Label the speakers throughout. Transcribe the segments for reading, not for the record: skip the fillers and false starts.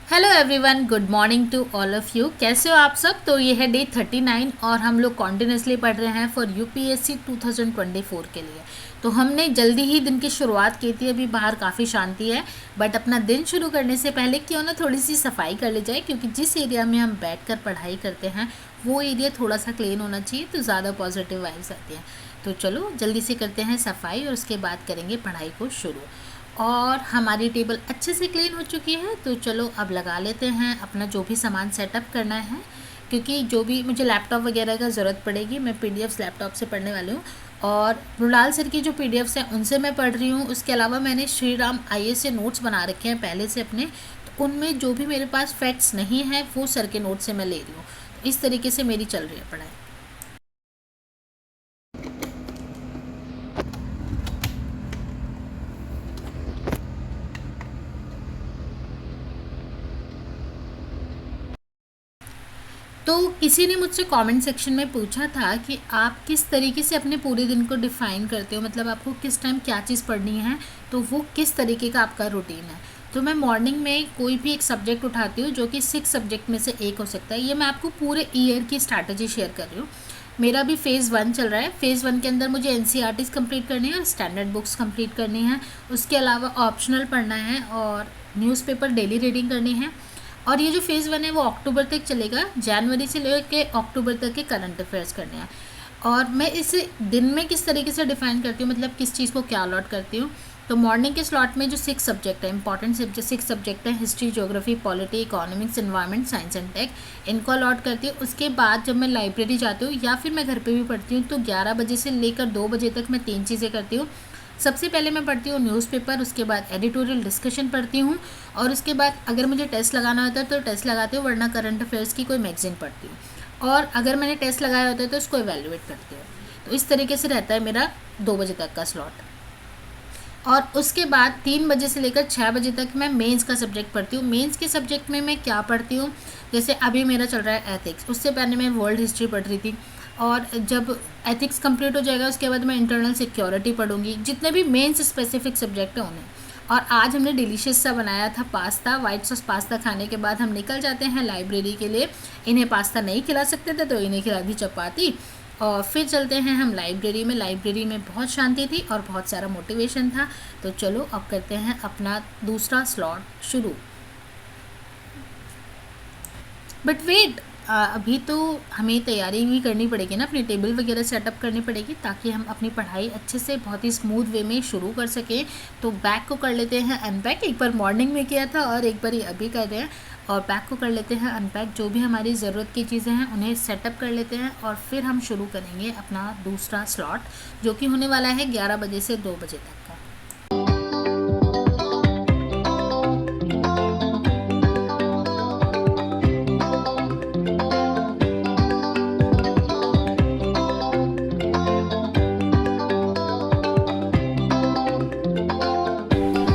Speaker 1: Hello everyone, good morning to all of you. कैसे हो आप सब? तो ये है डे 39 और हम लोग कॉन्टिन्यूसली पढ़ रहे हैं फॉर यूपीएससी 2024 के लिए। तो हमने जल्दी ही दिन की शुरुआत की थी। अभी बाहर काफ़ी शांति है, बट अपना दिन शुरू करने से पहले क्यों ना थोड़ी सी सफाई कर ली जाए, क्योंकि जिस एरिया में हम बैठकर पढ़ाई करते हैं वो एरिया थोड़ा सा क्लीन होना चाहिए, तो ज़्यादा पॉजिटिव वाइब्स आती हैं। तो चलो जल्दी से करते हैं सफाई और उसके बाद करेंगे पढ़ाई को शुरू। और हमारी टेबल अच्छे से क्लीन हो चुकी है, तो चलो अब लगा लेते हैं अपना जो भी सामान सेटअप करना है, क्योंकि जो भी मुझे लैपटॉप वगैरह का ज़रूरत पड़ेगी। मैं पीडीएफ्स लैपटॉप से पढ़ने वाली हूँ और मृणाल सर की जो पीडीएफ्स हैं उनसे मैं पढ़ रही हूँ। उसके अलावा मैंने श्री राम आईएएस से नोट्स बना रखे हैं पहले से अपने, तो उनमें जो भी मेरे पास फैक्ट्स नहीं हैं वो सर के नोट से मैं ले रही हूँ। तो इस तरीके से मेरी चल रही है पढ़ाई। तो किसी ने मुझसे कमेंट सेक्शन में पूछा था कि आप किस तरीके से अपने पूरे दिन को डिफ़ाइन करते हो, मतलब आपको किस टाइम क्या चीज़ पढ़नी है, तो वो किस तरीके का आपका रूटीन है। तो मैं मॉर्निंग में कोई भी एक सब्जेक्ट उठाती हूँ, जो कि 6 सब्जेक्ट में से एक हो सकता है। ये मैं आपको पूरे ईयर की स्ट्रैटेजी शेयर कर रही हूँ। मेरा भी फ़ेज़ 1 चल रहा है। फ़ेज़ 1 के अंदर मुझे एनसीईआरटीज़ कंप्लीट करनी है और स्टैंडर्ड बुक्स कंप्लीट करनी है। उसके अलावा ऑप्शनल पढ़ना है और न्यूज़पेपर डेली रीडिंग करनी है। और ये जो फ़ेज़ 1 है वो अक्टूबर तक चलेगा। जनवरी से लेकर अक्टूबर तक के करंट अफेयर्स करने हैं। और मैं इसे दिन में किस तरीके से डिफ़ाइन करती हूँ, मतलब किस चीज़ को क्या अलॉट करती हूँ। तो मॉर्निंग के स्लॉट में जो 6 सब्जेक्ट है, इंपॉर्टेंट सब्जेक्ट 6 सब्जेक्ट हैं, history, geography, polity, economics, environment, science and tech, इनको अलॉट करती हूँ। उसके बाद जब मैं लाइब्रेरी जाती हूँ या फिर मैं घर पे भी पढ़ती हूँ, तो 11 बजे से लेकर 2 बजे तक मैं 3 चीज़ें करती हूँ। सबसे पहले मैं पढ़ती हूँ न्यूज़पेपर, उसके बाद एडिटोरियल डिस्कशन पढ़ती हूँ, और उसके बाद अगर मुझे टेस्ट लगाना होता है तो टेस्ट लगाती हूँ, वरना करंट अफेयर्स की कोई मैगजीन पढ़ती हूँ। और अगर मैंने टेस्ट लगाया होता है तो उसको इवेल्युएट करती हूँ। तो इस तरीके से रहता है मेरा 2 बजे तक का स्लॉट। और उसके बाद 3 बजे से लेकर 6 बजे तक मैं मेंस का सब्जेक्ट पढ़ती हूँ। मेंस के सब्जेक्ट में मैं क्या पढ़ती हूँ, जैसे अभी मेरा चल रहा है एथिक्स, उससे पहले मैं वर्ल्ड हिस्ट्री पढ़ रही थी। और जब एथिक्स कंप्लीट हो जाएगा उसके बाद मैं इंटरनल सिक्योरिटी पढ़ूंगी, जितने भी मेंस स्पेसिफिक सब्जेक्ट हैं उन्हें। और आज हमने डिलीशियस सा बनाया था पास्ता, वाइट सॉस पास्ता। खाने के बाद हम निकल जाते हैं लाइब्रेरी के लिए। इन्हें पास्ता नहीं खिला सकते थे तो इन्हें खिला दी चपाती, और फिर चलते हैं हम लाइब्रेरी में। लाइब्रेरी में बहुत शांति थी और बहुत सारा मोटिवेशन था। तो चलो अब करते हैं अपना दूसरा स्लॉट शुरू। बट वेट, अभी तो हमें तैयारी भी करनी पड़ेगी ना, अपनी टेबल वगैरह सेटअप करनी पड़ेगी, ताकि हम अपनी पढ़ाई अच्छे से बहुत ही स्मूथ वे में शुरू कर सकें। तो बैग को कर लेते हैं अनपैक। एक बार मॉर्निंग में किया था और एक बार ही अभी कर रहे हैं। और बैग को कर लेते हैं अनपैक। जो भी हमारी ज़रूरत की चीज़ें हैं उन्हें सेटअप कर लेते हैं और फिर हम शुरू करेंगे अपना दूसरा स्लॉट, जो कि होने वाला है 11 बजे से 2 बजे तक का।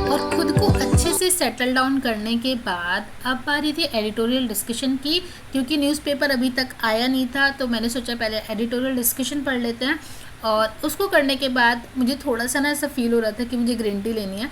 Speaker 1: और खुद को अच्छे से सेटल डाउन करने के बाद अब बारी थी एडिटोरियल डिस्कशन की। क्योंकि न्यूज़पेपर अभी तक आया नहीं था तो मैंने सोचा पहले एडिटोरियल डिस्कशन पढ़ लेते हैं। और उसको करने के बाद मुझे थोड़ा सा ना ऐसा फील हो रहा था कि मुझे ग्रीन टी लेनी है।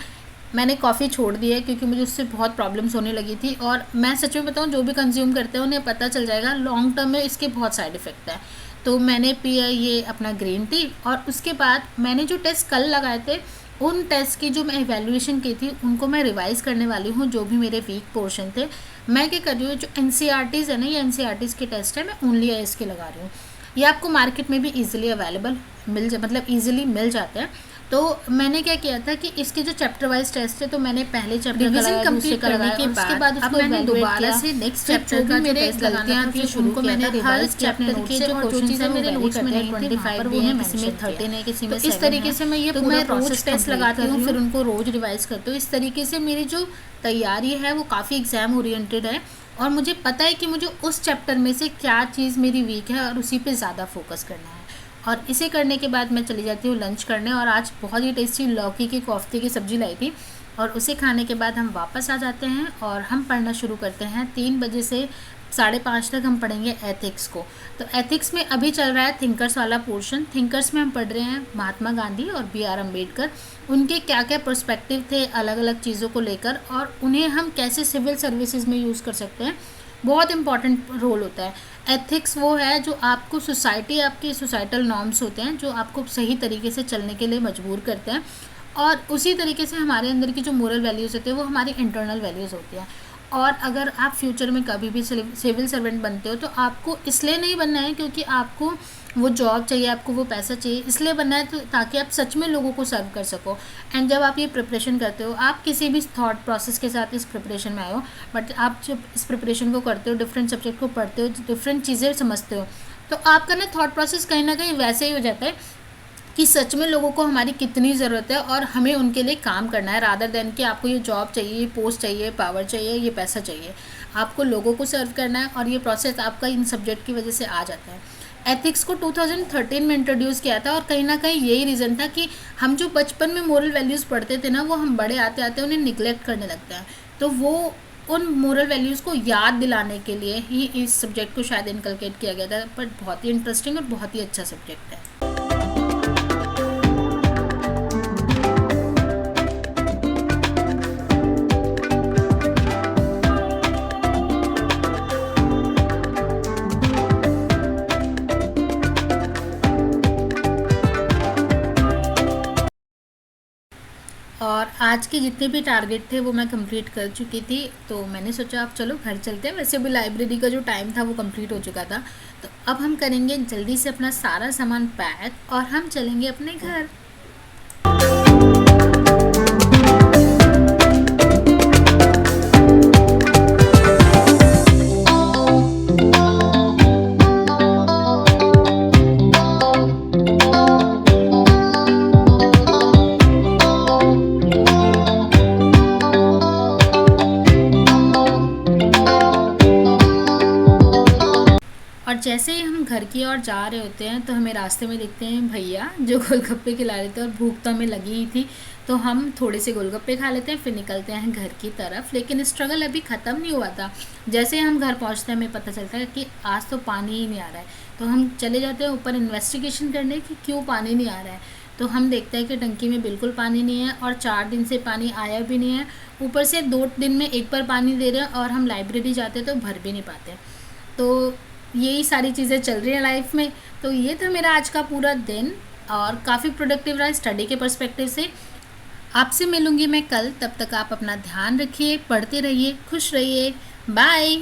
Speaker 1: मैंने कॉफ़ी छोड़ दी है क्योंकि मुझे उससे बहुत प्रॉब्लम्स होने लगी थी। और मैं सच में बताऊँ, जो भी कंज्यूम करते हैं उन्हें पता चल जाएगा लॉन्ग टर्म में इसके बहुत साइड इफ़ेक्ट है। तो मैंने पिया ये अपना ग्रीन टी। और उसके बाद मैंने जो टेस्ट कल लगाए थे उन टेस्ट की जो मैं इवैल्यूएशन की थी उनको मैं रिवाइज़ करने वाली हूँ, जो भी मेरे वीक पोर्शन थे। मैं क्या कर रही हूँ, जो एनसीईआरटीज़ है ना, ये एनसीईआरटीज़ के टेस्ट है, मैं ओनली आईएएस के लगा रही हूँ। ये आपको मार्केट में भी ईजिली अवेलेबल मतलब ईजिली मिल जाते हैं। तो मैंने क्या किया था कि इसके जो चैप्टर वाइज टेस्ट है, तो मैंने पहले चैप्टर रिवीजन कंप्लीट करने के बाद उसके बाद अब मैंने दोबारा से नेक्स्ट चैप्टर का मेरे गलतियां थी उनको मैंने रिवाइज चैप्टर के जो चीज़ें मेरे नोट्स में नहीं थी 25 भी हैं, किसी में 13 है, किसी में 7 है। इस तरीके से मैं ये पूरा रोज टेस्ट लगाती हूँ, फिर उनको रोज रिवाइज करती हूँ। इस तरीके से मेरी जो तैयारी है वो काफ़ी एग्जाम ओरिएंटेड है और मुझे पता है कि मुझे उस चैप्टर में से क्या चीज़ मेरी वीक है और उसी पे ज़्यादा फोकस करना है। और इसे करने के बाद मैं चली जाती हूँ लंच करने। और आज बहुत ही टेस्टी लौकी की कोफ्ते की सब्ज़ी लाई थी, और उसे खाने के बाद हम वापस आ जाते हैं और हम पढ़ना शुरू करते हैं 3 बजे से 5:30 तक हम पढ़ेंगे एथिक्स को। तो एथिक्स में अभी चल रहा है थिंकर्स वाला पोर्शन। थिंकर्स में हम पढ़ रहे हैं महात्मा गांधी और B.R. अम्बेडकर, उनके क्या क्या पर्सपेक्टिव थे अलग अलग चीज़ों को लेकर, और उन्हें हम कैसे सिविल सर्विसेज में यूज़ कर सकते हैं। बहुत इंपॉर्टेंट रोल होता है। एथिक्स वो है जो आपको सोसाइटी, आपके सोसाइटल नॉर्म्स होते हैं जो आपको सही तरीके से चलने के लिए मजबूर करते हैं, और उसी तरीके से हमारे अंदर की जो मोरल वैल्यूज़ होते हैं वो हमारी इंटरनल वैल्यूज़ होती हैं। और अगर आप फ्यूचर में कभी भी सिविल सर्वेंट बनते हो तो आपको इसलिए नहीं बनना है क्योंकि आपको वो जॉब चाहिए, आपको वो पैसा चाहिए, इसलिए बनना है तो ताकि आप सच में लोगों को सर्व कर सको। एंड जब आप ये प्रिपरेशन करते हो, आप किसी भी थॉट प्रोसेस के साथ इस प्रिपरेशन में आए हो, बट आप जब इस प्रिपरेशन को करते हो, डिफरेंट सब्जेक्ट को पढ़ते हो, डिफरेंट चीज़ें समझते हो, तो आपका ना थॉट प्रोसेस कहीं ना कहीं वैसे ही हो जाता है कि सच में लोगों को हमारी कितनी ज़रूरत है और हमें उनके लिए काम करना है, रादर देन कि आपको ये जॉब चाहिए, ये पोस्ट चाहिए, पावर चाहिए, ये पैसा चाहिए। आपको लोगों को सर्व करना है, और ये प्रोसेस आपका इन सब्जेक्ट की वजह से आ जाता है। एथिक्स को 2013 में इंट्रोड्यूस किया था, और कहीं ना कहीं यही रीज़न था कि हम जो बचपन में मोरल वैल्यूज़ पढ़ते थे ना, वो हम बड़े आते आते उन्हें निगलेक्ट करने लगते हैं। तो वो उन मोरल वैल्यूज़ को याद दिलाने के लिए ही इस सब्जेक्ट को शायद इनकलकेट किया गया था। बट बहुत ही इंटरेस्टिंग और बहुत ही अच्छा सब्जेक्ट है। और आज के जितने भी टारगेट थे वो मैं कंप्लीट कर चुकी थी, तो मैंने सोचा अब चलो घर चलते हैं। वैसे भी लाइब्रेरी का जो टाइम था वो कंप्लीट हो चुका था, तो अब हम करेंगे जल्दी से अपना सारा सामान पैक और हम चलेंगे अपने घर। और जैसे ही हम घर की ओर जा रहे होते हैं तो हमें रास्ते में दिखते हैं भैया जो गोलगप्पे खिला रहे थे, और भूख तो हमें लगी ही थी, तो हम थोड़े से गोलगप्पे खा लेते हैं, फिर निकलते हैं घर की तरफ। लेकिन स्ट्रगल अभी ख़त्म नहीं हुआ था। जैसे ही हम घर पहुंचते हैं हमें पता चलता है कि आज तो पानी ही नहीं आ रहा है, तो हम चले जाते हैं ऊपर इन्वेस्टिगेशन करने कि क्यों पानी नहीं आ रहा है। तो हम देखते हैं कि टंकी में बिल्कुल पानी नहीं है, और 4 दिन से पानी आया भी नहीं है। ऊपर से 2 दिन में एक बार पानी दे रहे हैं, और हम लाइब्रेरी जाते तो भर भी नहीं पाते। तो यही सारी चीज़ें चल रही हैं लाइफ में। तो ये था मेरा आज का पूरा दिन, और काफ़ी प्रोडक्टिव रहा स्टडी के पर्सपेक्टिव से। आपसे मिलूँगी मैं कल, तब तक आप अपना ध्यान रखिए, पढ़ते रहिए, खुश रहिए। बाय।